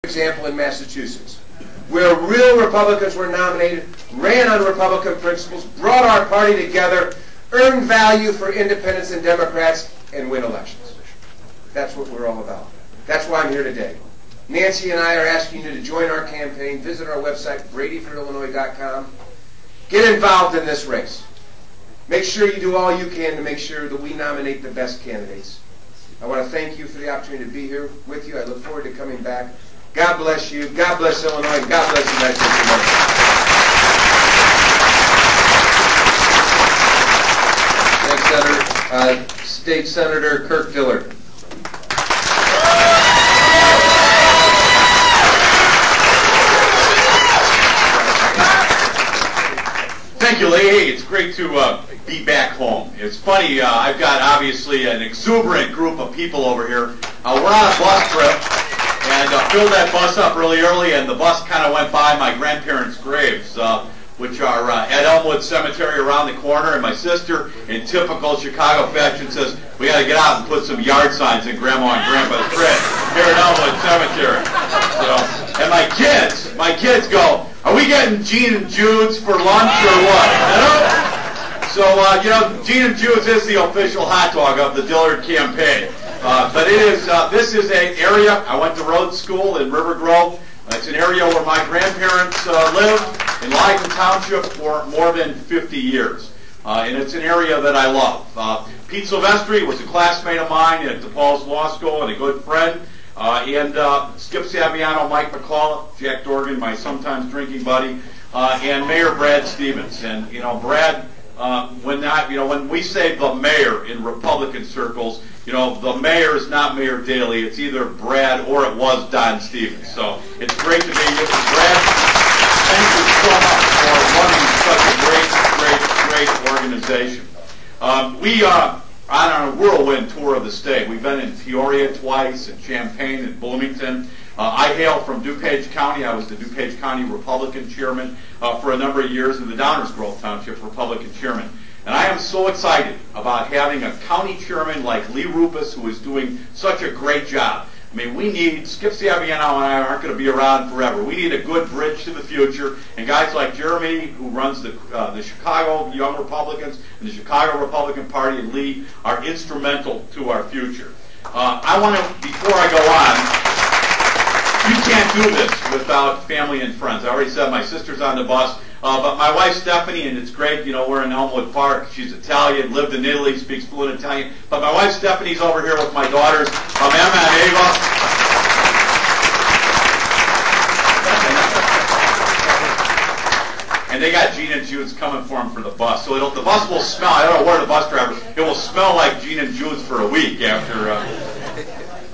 example in Massachusetts, where real Republicans were nominated, ran on Republican principles, brought our party together, earned value for independents and Democrats, and win elections. That's what we're all about. That's why I'm here today. Nancy and I are asking you to join our campaign. Visit our website, bradyforillinois.com. Get involved in this race. Make sure you do all you can to make sure that we nominate the best candidates. I want to thank you for the opportunity to be here with you. I look forward to coming back. God bless you. God bless Illinois. And God bless the United States of America. Thanks, Senator. State Senator Kirk Dillard. Thank you, Lee. It's great to be back home. It's funny, I've got obviously an exuberant group of people over here. We're on a bus trip, and filled that bus up really early, and the bus kind of went by my grandparents' graves, which are at Elmwood Cemetery around the corner, and my sister, in typical Chicago fashion, says, we got to get out and put some yard signs in Grandma and Grandpa's grave here at Elmwood Cemetery. So, and my kids go, are we getting Gene and Jude's for lunch or what? You know? So, Gene and Jude's is the official hot dog of the Dillard campaign. But it is, this is an area, I went to road school in River Grove. It's an area where my grandparents lived in Lyden Township for more than 50 years. And it's an area that I love. Pete Silvestri was a classmate of mine at DePaul's Law School and a good friend. And Skip Saviano, Mike McCullough, Jack Dorgan, my sometimes drinking buddy, and Mayor Brad Stevens. And Brad, when we say the mayor in Republican circles, the mayor is not Mayor Daley. It's either Brad or it was Don Stevens. So it's great to be with you, Brad. Thank you so much for running such a great organization. We are on a whirlwind tour of the state. We've been in Peoria twice, in Champaign, and Bloomington. I hail from DuPage County. I was the DuPage County Republican chairman for a number of years, and the Downers Grove Township Republican chairman. And I am so excited about having a county chairman like Lee Rupus, who is doing such a great job. I mean, we need, Skip Saviano and I aren't going to be around forever. We need a good bridge to the future. And guys like Jeremy, who runs the Chicago Young Republicans and the Chicago Republican Party, and Lee are instrumental to our future. I want to, before I go on, you can't do this without family and friends. I already said my sister's on the bus. But my wife Stephanie, and it's great, we're in Elmwood Park. She's Italian, lived in Italy, speaks fluent Italian. But my wife Stephanie's over here with my daughters, Emma and Ava. And they got Gene and Jude's coming for them for the bus. So the bus will smell, I don't know where the bus driver, it will smell like Gene and Jude's for a week after.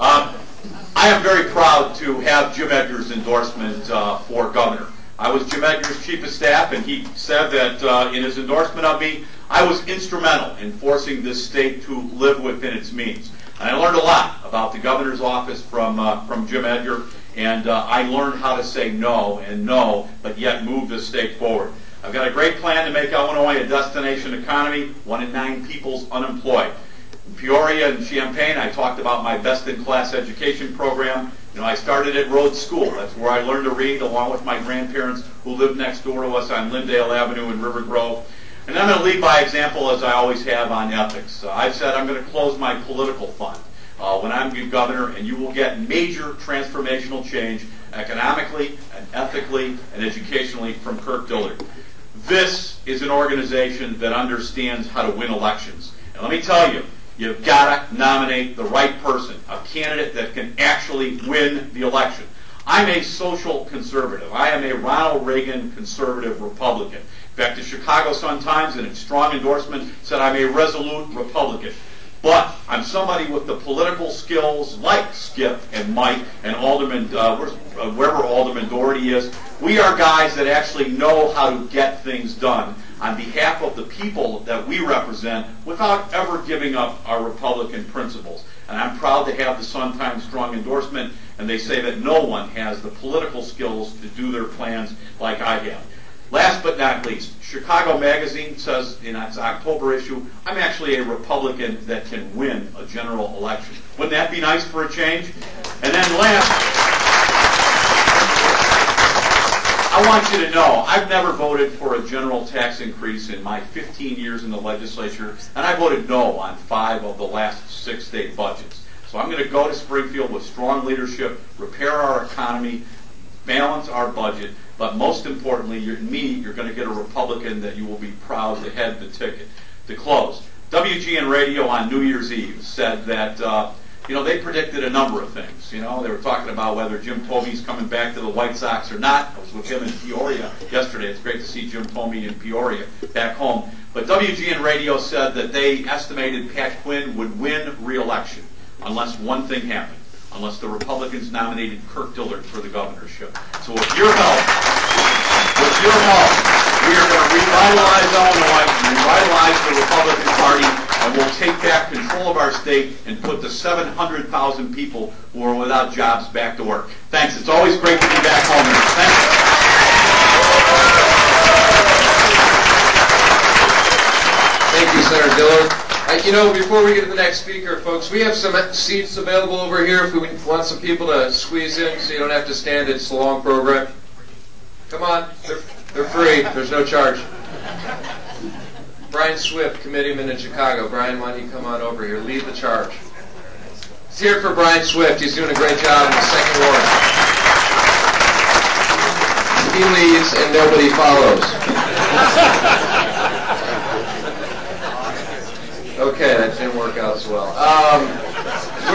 I am very proud to have Jim Edgar's endorsement for governor. I was Jim Edgar's chief of staff, and he said that in his endorsement of me, I was instrumental in forcing this state to live within its means. And I learned a lot about the governor's office from Jim Edgar, and I learned how to say no, but yet move this state forward. I've got a great plan to make Illinois a destination economy. 1 in 9 people's unemployed. In Peoria and Champaign, I talked about my best-in-class education program. I started at Rhodes School. That's where I learned to read, along with my grandparents who lived next door to us on Lyndale Avenue in River Grove. And I'm going to lead by example, as I always have, on ethics. I've said I'm going to close my political fund when I'm governor, and you will get major transformational change economically and ethically and educationally from Kirk Dillard. This is an organization that understands how to win elections. And let me tell you, you've got to nominate the right person, a candidate that can actually win the election. I'm a social conservative. I am a Ronald Reagan conservative Republican. In fact, the Chicago Sun-Times, in its strong endorsement, said I'm a resolute Republican. But I'm somebody with the political skills like Skip and Mike and Alderman, wherever Alderman Doherty is. We are guys that actually know how to get things done on behalf of the people that we represent without ever giving up our Republican principles. And I'm proud to have the Sun-Times strong endorsement, and they say that no one has the political skills to do their plans like I have. Last but not least, Chicago Magazine says in its October issue, I'm actually a Republican that can win a general election. Wouldn't that be nice for a change? And then last, I want you to know, I've never voted for a general tax increase in my 15 years in the legislature, and I voted no on 5 of the last 6 state budgets. So I'm going to go to Springfield with strong leadership, repair our economy, balance our budget, but most importantly, you're going to get a Republican that you will be proud to head the ticket. To close, WGN Radio on New Year's Eve said that they predicted a number of things. They were talking about whether Jim Thomey's coming back to the White Sox or not. I was with him in Peoria yesterday. It's great to see Jim Thomey in Peoria back home. But WGN Radio said that they estimated Pat Quinn would win re-election unless one thing happened. Unless the Republicans nominated Kirk Dillard for the governorship. So with your help, we are going to revitalize Illinois, revitalize the Republican Party, and we'll take back control of our state and put the 700,000 people who are without jobs back to work. Thanks. It's always great to be back home. Thanks. Thank you, Senator Dillard. Before we get to the next speaker, folks, we have some seats available over here if we want some people to squeeze in so you don't have to stand. It's a long program. Come on. They're free. There's no charge. Brian Swift, committeeman in Chicago. Brian, why don't you come on over here? Lead the charge. Let's hear it for Brian Swift. He's doing a great job in the 2nd Ward. He leads and nobody follows. Okay, that didn't work out so well.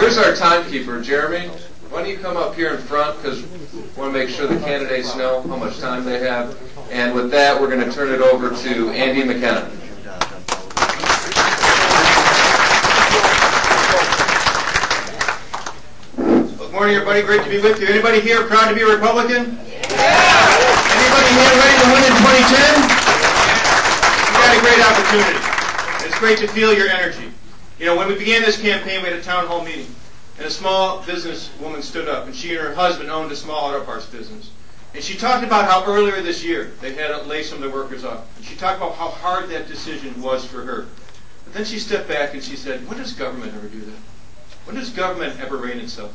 Where's our timekeeper, Jeremy? Why don't you come up here in front, because we want to make sure the candidates know how much time they have. And with that, we're going to turn it over to Andy McKenna. Good morning, everybody. Great to be with you. Anybody here proud to be a Republican? Yeah. Anybody here ready to win in 2010? You got a great opportunity. It's great to feel your energy. When we began this campaign, we had a town hall meeting, and a small business woman stood up, and she and her husband owned a small auto parts business. And she talked about how earlier this year they had to lay some of their workers off. And she talked about how hard that decision was for her. But then she stepped back and she said, when does government ever do that? When does government ever rein itself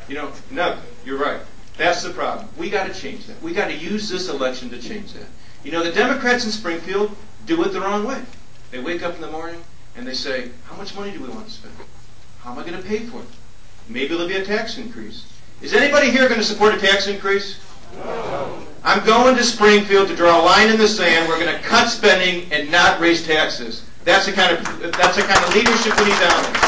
in? No, you're right. That's the problem. We got to change that. We got to use this election to change that. The Democrats in Springfield do it the wrong way. They wake up in the morning and they say, how much money do we want to spend? How am I going to pay for it? Maybe there'll be a tax increase. Is anybody here going to support a tax increase? No. I'm going to Springfield to draw a line in the sand. We're going to cut spending and not raise taxes. That's the kind of leadership we need down there.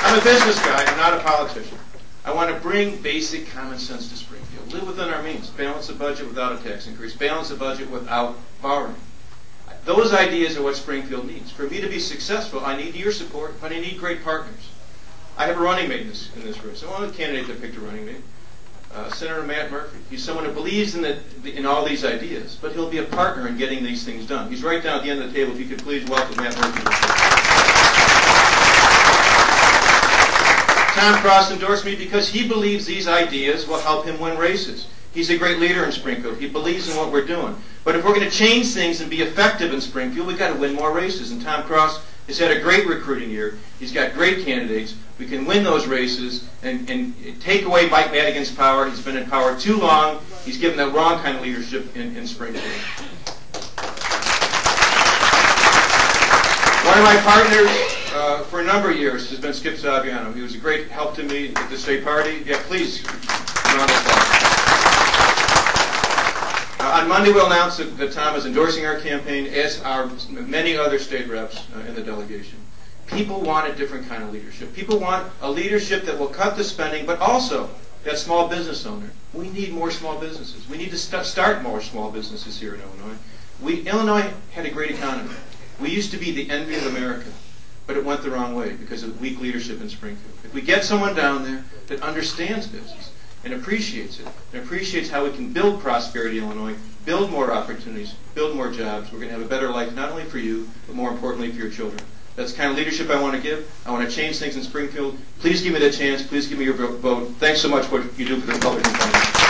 I'm a business guy. I'm not a politician. I want to bring basic common sense to Springfield. Live within our means. Balance the budget without a tax increase. Balance the budget without borrowing. Those ideas are what Springfield needs. For me to be successful, I need your support, but I need great partners. I have a running mate in this race. I want a candidate that picked a running mate. Senator Matt Murphy. He's someone who believes in all these ideas, but he'll be a partner in getting these things done. He's right down at the end of the table. If you could please welcome Matt Murphy. Tom Cross endorsed me because he believes these ideas will help him win races. He's a great leader in Springfield. He believes in what we're doing. But if we're going to change things and be effective in Springfield, we've got to win more races. And Tom Cross has had a great recruiting year. He's got great candidates. We can win those races and take away Mike Madigan's power. He's been in power too long. He's given the wrong kind of leadership in Springfield. One of my partners for a number of years has been Skip Saviano. He was a great help to me at the state party. Yeah, please. Round of applause. On Monday, we'll announce that Tom is endorsing our campaign, as are many other state reps in the delegation. People want a different kind of leadership. People want a leadership that will cut the spending, but also that small business owner. We need more small businesses. We need to start more small businesses here in Illinois. Illinois had a great economy. We used to be the envy of America, but it went the wrong way because of weak leadership in Springfield. If we get someone down there that understands business and appreciates it, and appreciates how we can build prosperity in Illinois, build more opportunities, build more jobs, we're going to have a better life not only for you, but more importantly for your children. That's the kind of leadership I want to give. I want to change things in Springfield. Please give me the chance. Please give me your vote. Thanks so much for what you do for the Republican Party.